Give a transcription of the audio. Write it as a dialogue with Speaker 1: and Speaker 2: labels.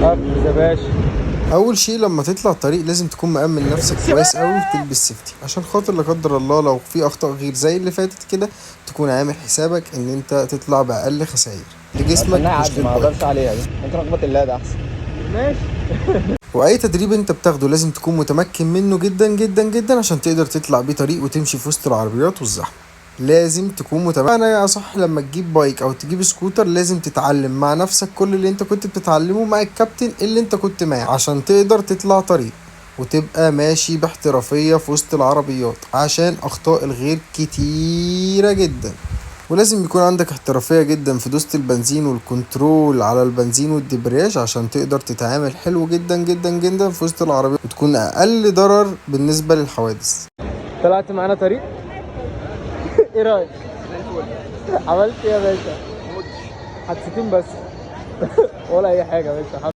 Speaker 1: أركز يا باشا.
Speaker 2: اول شيء لما تطلع الطريق لازم تكون مأمن نفسك كويس قوي وتلبس سيفتي، عشان خاطر لا قدر الله لو في اخطاء غير زي اللي فاتت كده تكون عامل حسابك ان انت تطلع باقل خسائر لجسمك
Speaker 1: استناه
Speaker 2: مش
Speaker 1: يعدي، ما
Speaker 2: للبايك.
Speaker 1: اقدرش عليها دي، ممكن اخبط اللاد احسن. ماشي.
Speaker 2: واي تدريب انت بتاخده لازم تكون متمكن منه جدا جدا جدا عشان تقدر تطلع بيه طريق وتمشي في وسط العربيات والزحمه. لازم تكون متمكن. انا صح، لما تجيب بايك او تجيب سكوتر لازم تتعلم مع نفسك كل اللي انت كنت بتتعلمه مع الكابتن اللي انت كنت معاه عشان تقدر تطلع طريق وتبقى ماشي باحترافية في وسط العربيات، عشان اخطاء الغير كتيرة جدا. ولازم يكون عندك احترافية جدا في دوسة البنزين والكنترول على البنزين والدبرياج عشان تقدر تتعامل حلو جدا جدا جدا في وسط العربية وتكون اقل ضرر بالنسبة للحوادث.
Speaker 1: طلعت معانا طريق. ايه رايك؟ عملت ايه يا باشا؟ حادثتين بس. ولا اي حاجه يا باشا.